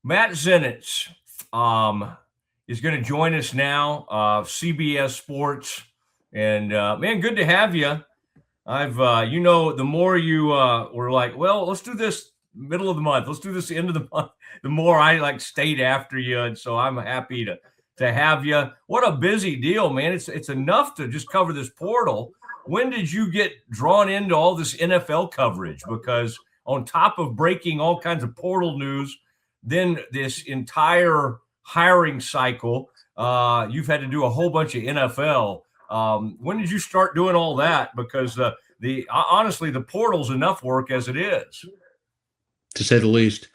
Matt Zenitz is going to join us now, CBS Sports. And man, good to have you. The more you were like, well, let's do this middle of the month. Let's do this end of the month. The more I stayed after you. And so I'm happy to have you. What a busy deal, man. It's enough to just cover this portal. When did you get drawn into all this NFL coverage? Because on top of breaking all kinds of portal news, then this entire hiring cycle, you've had to do a whole bunch of NFL. When did you start doing all that? Because honestly, the portal's enough work as it is, to say the least.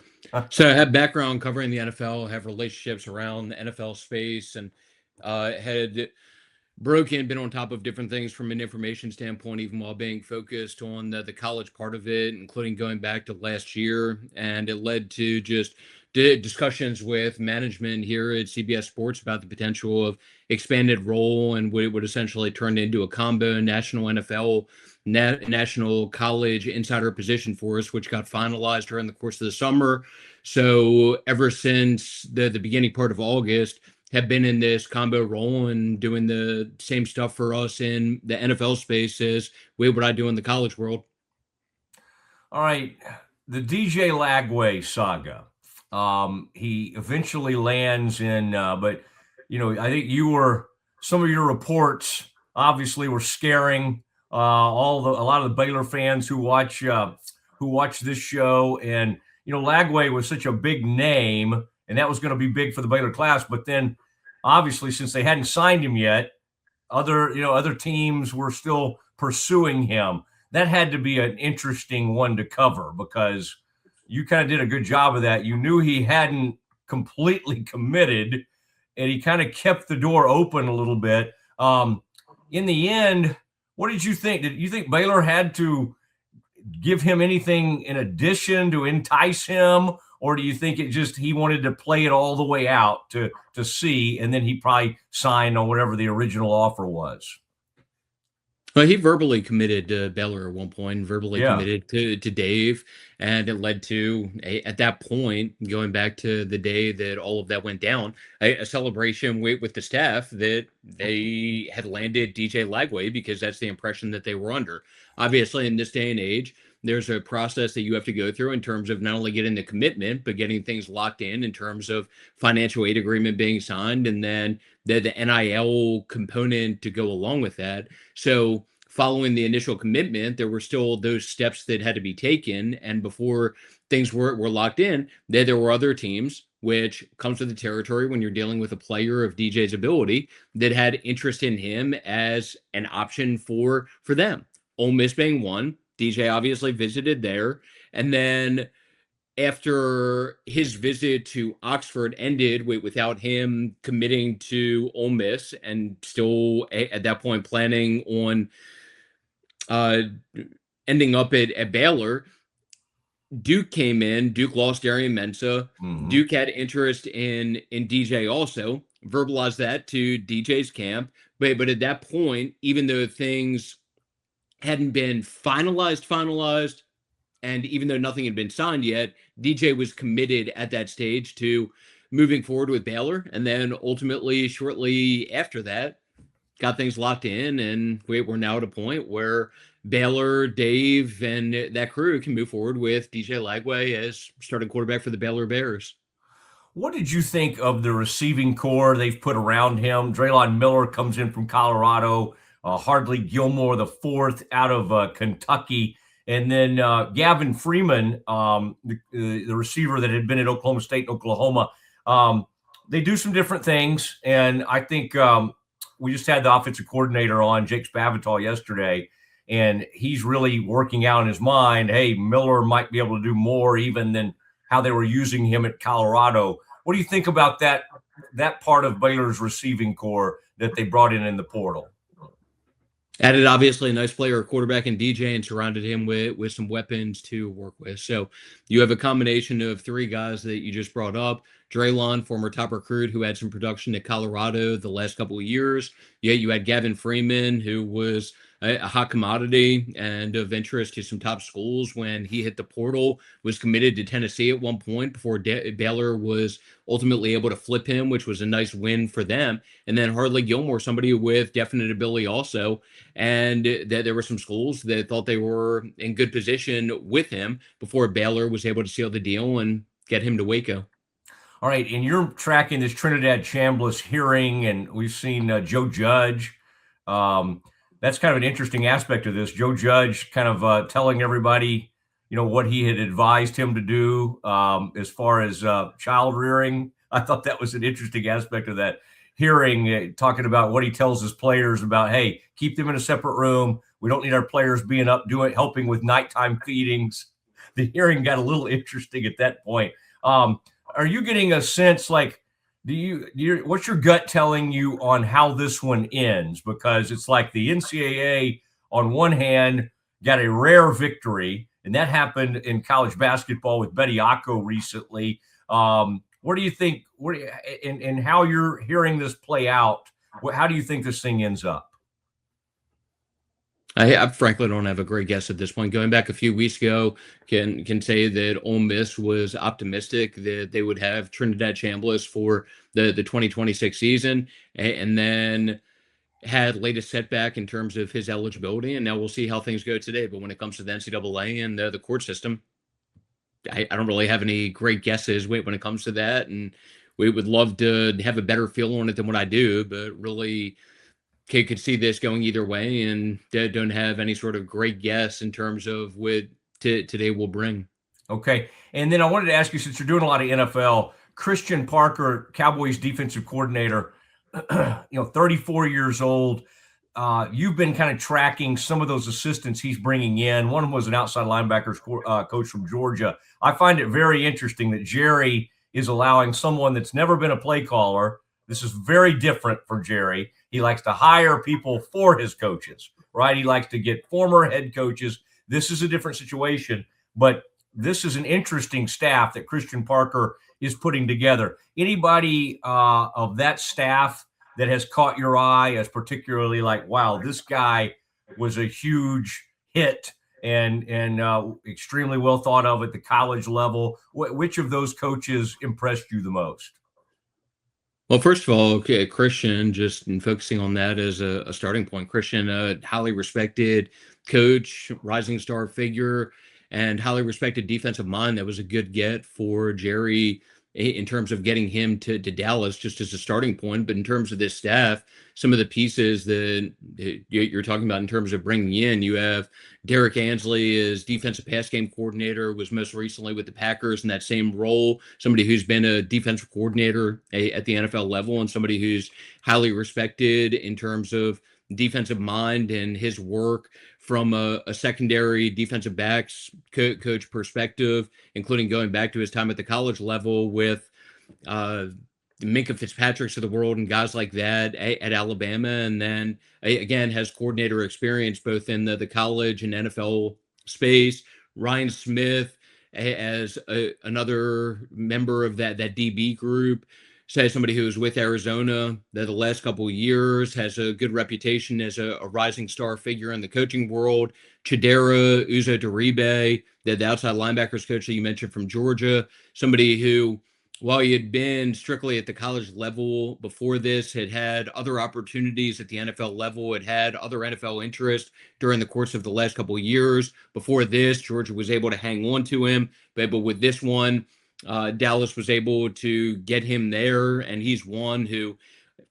So I have background covering the NFL, have relationships around the NFL space, and had been on top of different things from an information standpoint, even while being focused on the college part of it, including going back to last year. And it led to just discussions with management here at CBS Sports about the potential of expanded role and what it would essentially turn into a combo national NFL, national college insider position for us, which got finalized during the course of the summer. So ever since the beginning part of August, have been in this combo role and doing the same stuff for us in the NFL space as what I do in the college world. All right. The DJ Lagway saga. He eventually lands in, but I think some of your reports obviously were scaring a lot of the Baylor fans who watch this show. And Lagway was such a big name, and that was going to be big for the Baylor class. But then, obviously, since they hadn't signed him yet, other teams were still pursuing him. That had to be an interesting one to cover because you kind of did a good job of that. You knew he hadn't completely committed, and he kind of kept the door open a little bit. In the end, what did you think? Did you think Baylor had to give him anything in addition to entice him? Or do you think he wanted to play it all the way out to see, and then he probably signed on whatever the original offer was? Well, he verbally committed to Baylor at one point, committed to Dave, and it led to, at that point, going back to the day that all of that went down, a celebration with the staff that they had landed DJ Lagway because that's the impression that they were under. Obviously, in this day and age, there's a process that you have to go through in terms of not only getting the commitment, but getting things locked in terms of financial aid agreement being signed, and then the NIL component to go along with that. So following the initial commitment, there were still those steps that had to be taken. And before things were locked in, there were other teams, which comes with the territory when you're dealing with a player of DJ's ability, that had interest in him as an option for them. Ole Miss being one. DJ obviously visited there. And then after his visit to Oxford ended without him committing to Ole Miss and still at that point planning on ending up at Baylor, Duke came in. Duke lost Darian Mensah. Mm-hmm. Duke had interest in DJ also, verbalized that to DJ's camp. But at that point, even though things hadn't been finalized, and even though nothing had been signed yet, DJ was committed at that stage to moving forward with Baylor. And then ultimately, shortly after that, got things locked in, and we're now at a point where Baylor, Dave, and that crew can move forward with DJ Lagway as starting quarterback for the Baylor Bears. What did you think of the receiving core they've put around him? Draylon Miller comes in from Colorado, Hardly Gilmore, the fourth out of Kentucky, and then Gavin Freeman, the receiver that had been at Oklahoma State and Oklahoma. They do some different things, and I think we just had the offensive coordinator on, Jake Spavital, yesterday, and he's really working out in his mind, hey, Miller might be able to do more even than how they were using him at Colorado. What do you think about that part of Baylor's receiving core that they brought in the portal? Added, obviously, a nice player, quarterback, and DJ, and surrounded him with some weapons to work with. So you have a combination of three guys that you just brought up. Draylon, former top recruit who had some production at Colorado the last couple of years. Yeah, you had Gavin Freeman, who was a hot commodity and of interest to some top schools when he hit the portal, was committed to Tennessee at one point before Baylor was ultimately able to flip him, which was a nice win for them. And then Harley Gilmore, somebody with definite ability also. And that there were some schools that thought they were in good position with him before Baylor was able to seal the deal and get him to Waco. All right, and you're tracking this Trinidad Chambliss hearing, and we've seen Joe Judge. That's kind of an interesting aspect of this. Joe Judge kind of telling everybody, what he had advised him to do as far as child rearing. I thought that was an interesting aspect of that hearing, talking about what he tells his players about, hey, keep them in a separate room. We don't need our players being up helping with nighttime feedings. The hearing got a little interesting at that point. Are you getting a sense, like, what's your gut telling you on how this one ends? Because it's like the NCAA on one hand got a rare victory, and that happened in college basketball with Waco recently. What do you think, and how you're hearing this play out? How do you think this thing ends up? I frankly don't have a great guess at this point. Going back a few weeks ago, can say that Ole Miss was optimistic that they would have Trinidad Chambliss for the 2026 season, and then had latest setback in terms of his eligibility. And now we'll see how things go today. But when it comes to the NCAA and the court system, I don't really have any great guesses when it comes to that. And we would love to have a better feel on it than what I do, but really could see this going either way, and don't have any sort of great guess in terms of what today will bring. Okay. And then I wanted to ask you, since you're doing a lot of NFL, Christian Parker, Cowboys defensive coordinator, 34 years old. You've been kind of tracking some of those assistants he's bringing in. One of them was an outside linebackers coach from Georgia. I find it very interesting that Jerry is allowing someone that's never been a play caller. This is very different for Jerry. He likes to hire people for his coaches, right? He likes to get former head coaches. This is a different situation, but this is an interesting staff that Christian Parker is putting together. Anybody of that staff that has caught your eye as particularly like, wow, this guy was a huge hit and extremely well thought of at the college level? Which of those coaches impressed you the most? Well, first of all, okay, Christian, just in focusing on that as a starting point, Christian, a highly respected coach, rising star figure, and highly respected defensive mind. That was a good get for Jerry in terms of getting him to Dallas just as a starting point. But in terms of this staff, some of the pieces that you're talking about in terms of bringing in, you have Derek Ansley as defensive pass game coordinator, was most recently with the Packers in that same role, somebody who's been a defensive coordinator at the NFL level and somebody who's highly respected in terms of defensive mind and his work from a secondary defensive backs coach perspective, including going back to his time at the college level with Minkah Fitzpatrick's of the world and guys like that at Alabama. And then again, has coordinator experience both in the college and NFL space. Ryan Smith as another member of that DB group. Say somebody who was with Arizona the last couple of years, has a good reputation as a rising star figure in the coaching world. Chidera Uzo-Deribe, the outside linebackers coach that you mentioned from Georgia, somebody who, while he had been strictly at the college level before this, had other opportunities at the NFL level, had other NFL interest during the course of the last couple of years. Before this, Georgia was able to hang on to him, but with this one, Dallas was able to get him there, and he's one who,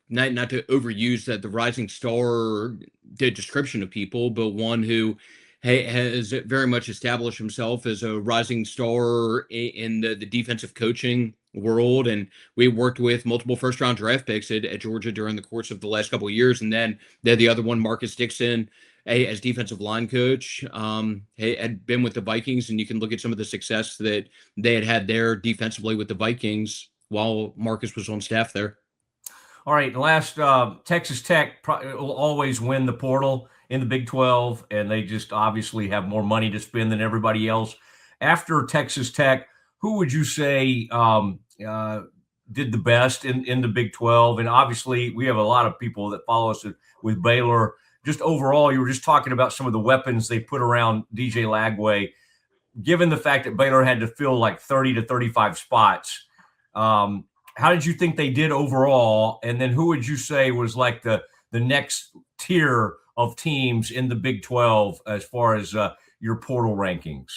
not to overuse the rising star description of people, but one who has very much established himself as a rising star in the defensive coaching world. And we worked with multiple first-round draft picks at Georgia during the course of the last couple of years, and then the other one, Marcus Dixon, as defensive line coach, had been with the Vikings, and you can look at some of the success that they had there defensively with the Vikings while Marcus was on staff there. All right, last, Texas Tech will always win the portal in the Big 12, and they just obviously have more money to spend than everybody else. After Texas Tech, who would you say did the best in the Big 12? And obviously, we have a lot of people that follow us with Baylor just overall, you were just talking about some of the weapons they put around DJ Lagway. Given the fact that Baylor had to fill like 30 to 35 spots, how did you think they did overall? And then who would you say was like the next tier of teams in the Big 12 as far as your portal rankings?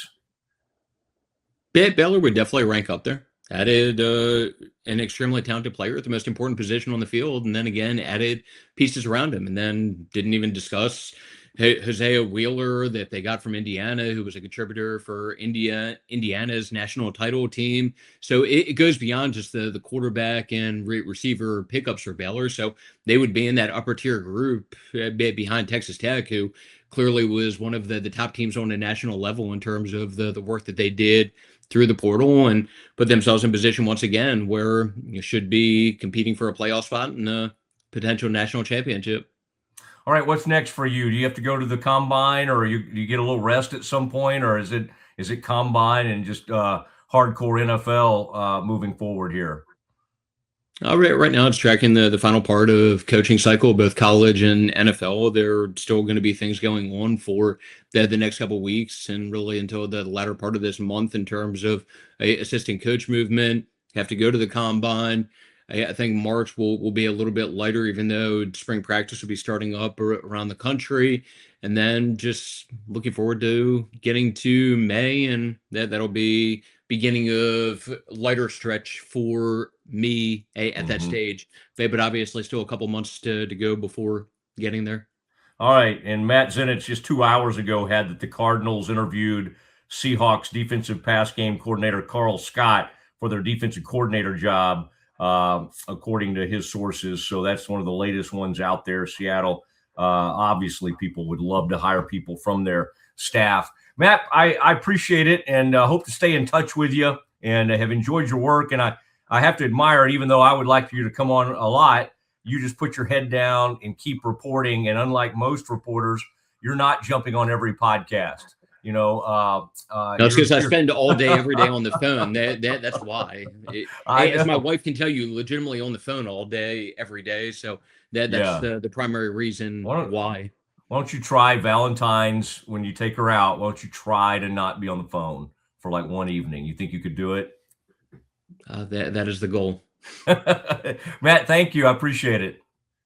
Baylor would definitely rank up there. Added an extremely talented player at the most important position on the field, and then again added pieces around him, and then didn't even discuss Hosea Wheeler that they got from Indiana, who was a contributor for Indiana's national title team. So it goes beyond just the quarterback and receiver pickups for Baylor. So they would be in that upper tier group behind Texas Tech, who clearly was one of the top teams on a national level in terms of the work that they did through the portal, and put themselves in position once again where you should be competing for a playoff spot and a potential national championship. All right, what's next for you? Do you have to go to the combine, or do you get a little rest at some point, or is it combine and just hardcore NFL moving forward here? Right now, it's tracking the final part of coaching cycle, both college and NFL. There are still going to be things going on for the next couple of weeks and really until the latter part of this month in terms of assistant coach movement. Have to go to the combine. I think March will be a little bit lighter, even though spring practice will be starting up around the country. And then just looking forward to getting to May, and that'll be beginning of lighter stretch for me at that stage. But obviously still a couple months to go before getting there. All right. And Matt Zenitz just 2 hours ago had that the Cardinals interviewed Seahawks defensive pass game coordinator Carl Scott for their defensive coordinator job, according to his sources. So that's one of the latest ones out there. Seattle, obviously people would love to hire people from their staff. Matt, I appreciate it, and hope to stay in touch with you, and have enjoyed your work. And I have to admire it, even though I would like for you to come on a lot. You just put your head down and keep reporting. And unlike most reporters, you're not jumping on every podcast. No, it's because I spend all day, every day on the phone. That's why. As my wife can tell you, legitimately on the phone all day, every day. So that's the primary reason why. Why don't you try Valentine's when you take her out? Why don't you try to not be on the phone for like one evening? You think you could do it? That is the goal. Matt, thank you. I appreciate it.